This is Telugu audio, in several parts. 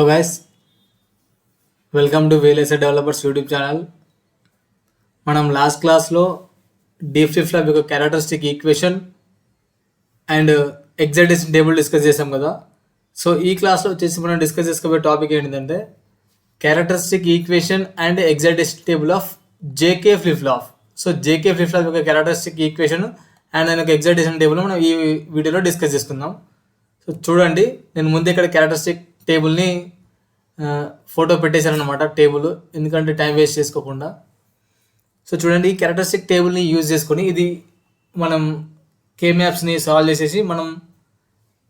Guys, welcome to VLSI developers YouTube channel. మనం లాస్ట్ క్లాస్లో డీప్ ఫ్లిప్ ఫ్లాప్ యొక్క characteristic equation and excitation table discuss చేసాం కదా. సో ఈ క్లాస్లో వచ్చేసి మనం డిస్కస్ చేసుకోబోయే టాపిక్ ఏంటంటే characteristic equation and excitation table of JK flip flop. So JK flip flop యొక్క క్యారెక్టరిస్టిక్ ఈక్వేషన్ అండ్ దాని యొక్క ఎగ్జైటేషన్ టేబుల్ మనం ఈ వీడియోలో డిస్కస్ చేసుకుందాం. సో చూడండి, నేను ముందే ఇక్కడ క్యారెక్టరిస్టిక్ టేబుల్ని ఫోటో పెట్టేశాను అనమాట టేబుల్, ఎందుకంటే టైం వేస్ట్ చేసుకోకుండా. సో చూడండి, ఈ క్యారెక్టరిస్టిక్ టేబుల్ని యూజ్ చేసుకొని ఇది మనం కే మ్యాప్స్ని సాల్వ్ చేసేసి మనం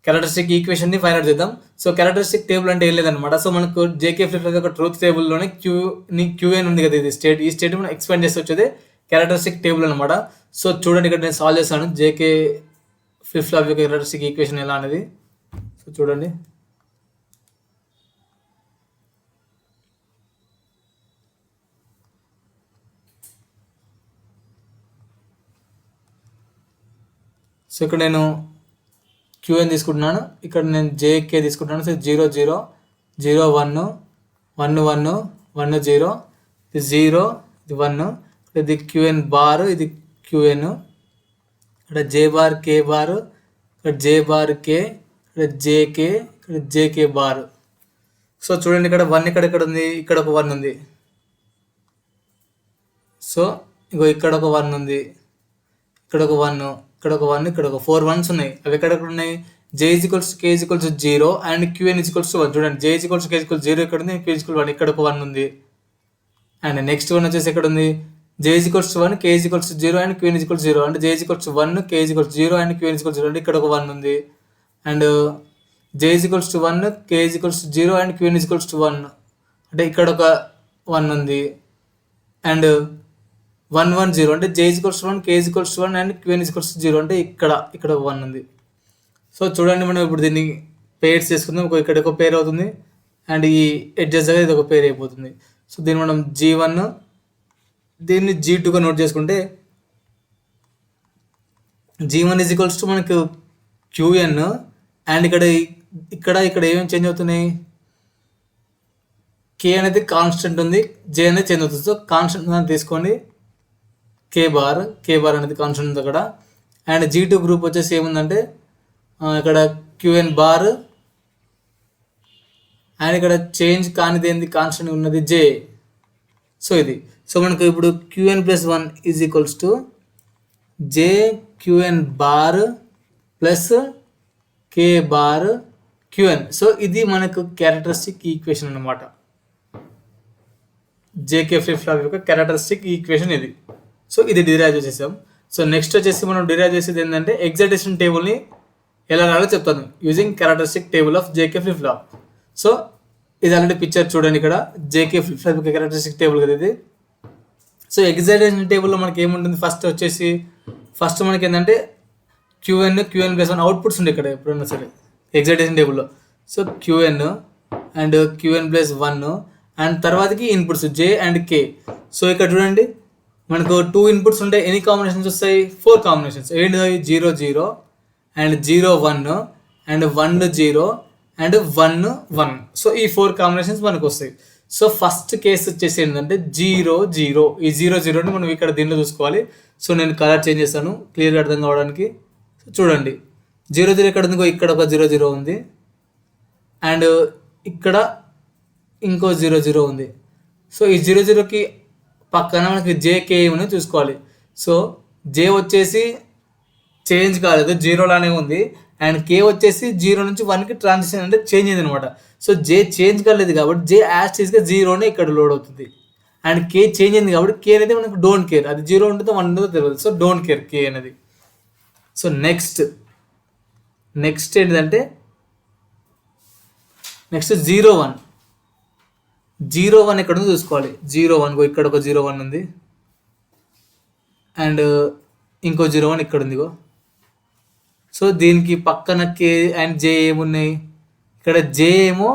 క్యారెక్టరిస్టిక్ ఈక్వేషన్ని ఫైండ్ అవుట్ చేద్దాం. సో క్యారెక్టరిస్టిక్ టేబుల్ అంటే ఏం లేదనమాట. సో మనకు జేకే ఫ్లిప్ ఫ్లాప్ యొక్క ట్రూత్ టేబుల్లోనే క్యూఎన్ ఉంది కదా, ఇది స్టేట్. ఈ స్టేట్ మనం ఎక్స్పాండ్ చేస్తే వచ్చేది క్యారెక్టరిస్టిక్ టేబుల్ అనమాట. సో చూడండి, ఇక్కడ నేను సాల్వ్ చేస్తాను జేకే ఫ్లిప్ ఫ్లాప్ యొక్క క్యారెక్టరిస్టిక్ ఈక్వేషన్ ఎలా అనేది. సో చూడండి, సో ఇక్కడ నేను క్యూఎన్ తీసుకుంటున్నాను, ఇక్కడ నేను జేకే తీసుకుంటున్నాను. సో 0 0 0 1 1 1 1 0, ఇది 0, ఇది 1, ఇది క్యూఎన్ బార్, ఇది క్యూఎన్, ఇక్కడ జే బార్ కే బార్, ఇక్కడ జే బార్ కే, ఇక్కడ జేకే, ఇక్కడ జేకే బార్. సో చూడండి, ఇక్కడ 1 ఇక్కడ ఉంది, ఇక్కడ ఒక 1 ఉంది. సో ఇగో ఇక్కడ ఒక 1 ఉంది, ఇక్కడ ఒక 1, ఇక్కడ ఒక 1, ఇక్కడ ఒక 4 1s ఉన్నాయి. అవి ఎక్కడెక్కడ ఉన్నాయి? J = K = 0 and QN = 1. చూడండి, J = K = 0 ఇక్కడ ఉంది, Q = 1, ఇక్కడ ఒక 1 ఉంది. అండ్ నెక్స్ట్ 1 వచ్చేసి ఎక్కడ ఉంది? J = 1 K = 0 and QN = 0. అంటే J = 1 K = 0 అండ్ QN = 0, అంటే ఇక్కడ ఒక 1 ఉంది. And J = 1 K = 0 and QN = 1, అంటే ఇక్కడ ఒక 1 ఉంది. అండ్ 1 1 0, అంటే J = 1 K = 1 అండ్ QN = 0, అంటే ఇక్కడ 1 ఉంది. సో చూడండి, మనం ఇప్పుడు దీన్ని పేర్స్ చేసుకుందాం. ఇక్కడ ఒక పేర్ అవుతుంది అండ్ ఈ ఎడ్జెస్ దగ్గర ఇది ఒక పేర్ అయిపోతుంది. సో దీన్ని మనం G1, దీన్ని G2గా నోట్ చేసుకుంటే G1 = మనకు QN అండ్ ఇక్కడ ఏమేమి చేంజ్ అవుతున్నాయి? K అనేది కాన్స్టెంట్ ఉంది, J అనేది చేంజ్ అవుతుంది. సో కాన్స్టెంట్ తీసుకోండి, కే బార్ అనేది కాన్స్టెంట్ ఉంది అక్కడ. అండ్ G2 గ్రూప్ వచ్చేసి ఏముందంటే ఇక్కడ క్యూఎన్ బార్ అండ్ ఇక్కడ చేంజ్ కానిది ఏంది, కాన్స్టెంట్ ఉన్నది J. సో ఇది. సో మనకు ఇప్పుడు QN+1 = JQN bar plus K bar QN. So ఇది మనకు క్యారెక్టరిస్టిక్ ఈక్వేషన్ అన్నమాట. జేకే ఫ్లిప్ ఫ్లాప్ యొక్క క్యారెక్టరిస్టిక్ ఈక్వేషన్ ఇది. సో ఇది డిరైవ్ చేసేసాం. సో నెక్స్ట్ వచ్చేసి మనం డిరైవ్ చేసేది ఏంటంటే ఎగ్జైటేషన్ టేబుల్ని ఎలా రాయాలో చెప్తాను using characteristic table of JK flip flop. So ఇది ఆల్రెడీ పిక్చర్ చూడండి, ఇక్కడ జేకే ఫ్లిప్ ఫ్లాప్ యొక్క క్యారెక్టరిస్టిక్ టేబుల్ కదా ఇది. సో ఎగ్జైటేషన్ టేబుల్లో మనకి ఏముంటుంది? ఫస్ట్ మనకి ఏంటంటే QN+1 అవుట్పుట్స్ ఉండే ఇక్కడ ఎప్పుడన్నా సరే ఎగ్జైటేషన్ టేబుల్లో. So QN and QN+1 and తర్వాతకి inputs J and K. So ఇక్కడ చూడండి, మనకు 2 ఇన్పుట్స్ ఉంటాయి. ఎన్ని కాంబినేషన్స్ వస్తాయి? 4 కాంబినేషన్స్. ఏంటి? 0 0 అండ్ 0 1 అండ్ 1 0 అండ్ 1 1. సో ఈ 4 కాంబినేషన్స్ మనకు వస్తాయి. సో ఫస్ట్ కేసు వచ్చేసి ఏంటంటే 0 0. ఈ 0 0ని మనం ఇక్కడ దీనిలో చూసుకోవాలి. సో నేను కలర్ చేంజ్ చేస్తాను క్లియర్గా అర్థం కావడానికి. సో చూడండి, 0 0 ఎక్కడ ఉంది? ఇక్కడ ఒక 0 0 ఉంది అండ్ ఇక్కడ ఇంకో 0 0 ఉంది. సో ఈ 0 0కి పక్కన మనకి JK అని చూసుకోవాలి. సో J వచ్చేసి చేంజ్ కాలేదు, 0 లానే ఉంది. అండ్ K వచ్చేసి 0 నుంచి 1కి ట్రాన్సిషన్ అంటే చేంజ్ అయింది అనమాట. సో J చేంజ్ కాలేదు కాబట్టి J యాస్టీస్గా 0నే ఇక్కడ లోడ్ అవుతుంది. అండ్ K చేంజ్ అయింది కాబట్టి K అనేది మనకు డోంట్ కేర్, అది 0 ఉంటుందో 1 ఉంటుందో తెలియదు. సో డోంట్ కేర్ K అనేది. సో నెక్స్ట్ ఏంటంటే నెక్స్ట్ 0 1. 0 1 ఎక్కడ ఉందో చూసుకోవాలి. 0 1 ఇక్కడ ఒక 0 1 ఉంది అండ్ ఇంకో 0 1 ఇక్కడ ఉంది. సో దీనికి పక్కన K అండ్ J ఏమున్నాయి? ఇక్కడ J ఏమో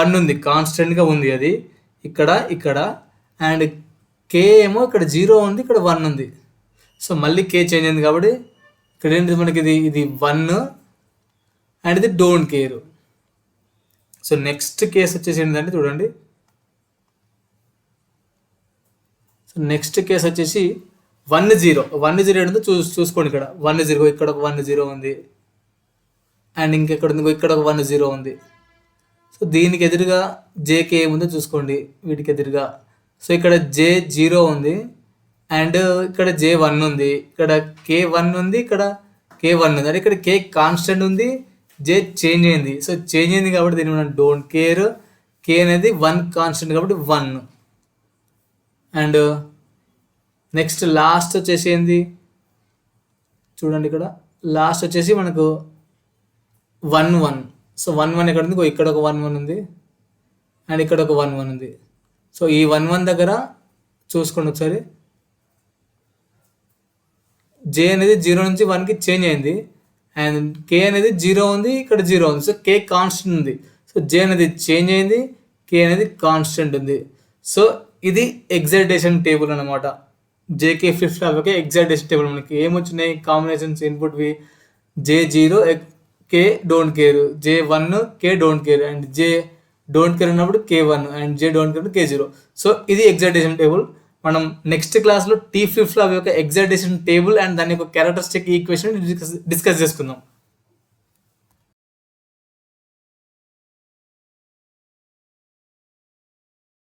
1 ఉంది, కాన్స్టెంట్గా ఉంది అది ఇక్కడ అండ్ K ఏమో ఇక్కడ 0 ఉంది, ఇక్కడ 1 ఉంది. సో మళ్ళీ K చేంజ్ అయింది కాబట్టి ఇక్కడ ఏంటి మనకి ఇది 1 అండ్ ఇది don't care. So next case వచ్చేసి ఏంటంటే చూడండి, సో నెక్స్ట్ కేసు వచ్చేసి 1 0 ఏంటో చూసుకోండి. ఇక్కడ 1 0, ఇక్కడ ఒక 1 0 ఉంది, అండ్ ఇంకెక్కడ ఉంది, ఇక్కడ ఒక 1 0 ఉంది. సో దీనికి ఎదురుగా జేకే ఏముందో చూసుకోండి, వీటికి ఎదురుగా. సో ఇక్కడ J0 ఉంది, అండ్ ఇక్కడ J1 ఉంది, ఇక్కడ K1 ఉంది, ఇక్కడ K1 ఉంది, అంటే ఇక్కడ K కాన్స్టెంట్ ఉంది, J చేంజ్ అయింది. సో చేంజ్ అయింది కాబట్టి దీన్ని మనం డోంట్ కేర్. K అనేది 1 కాన్స్టెంట్ కాబట్టి 1. అండ్ నెక్స్ట్ లాస్ట్ వచ్చేసి ఏంది చూడండి, ఇక్కడ లాస్ట్ వచ్చేసి మనకు 1 1. సో 1 ఎక్కడ ఉంది, ఇక్కడ ఒక 1 ఉంది, అండ్ ఇక్కడ ఒక 1 ఉంది. సో ఈ 1 దగ్గర చూసుకోండి ఒకసారి, J అనేది 0 నుంచి 1కి చేంజ్ అయింది, అండ్ K అనేది 0 ఉంది, ఇక్కడ 0 ఉంది. సో K కాన్స్టెంట్ ఉంది. సో J అనేది చేంజ్ అయింది, K అనేది కాన్స్టెంట్ ఉంది. సో ఇది ఎగ్జైటేషన్ టేబుల్ అనమాట. జేకే ఫ్లిప్ ఫ్లాప్ యొక్క ఎగ్జైటేషన్ టేబుల్. మనకి ఏమొచ్చినాయి కాంబినేషన్స్ ఇన్పుట్వి, J0 K don't care, J1 K don't care, and J don't care ఉన్నప్పుడు K1, and J don't care K0. So ఇది ఎగ్జైటేషన్ టేబుల్. మనం నెక్స్ట్ క్లాస్లో టీ ఫ్లిప్ ఫ్లాప్ యొక్క ఎగ్జైటేషన్ టేబుల్ అండ్ దాని యొక్క క్యారెక్టరిస్టిక్ ఈక్వేషన్ డిస్కస్ చేసుకుందాం.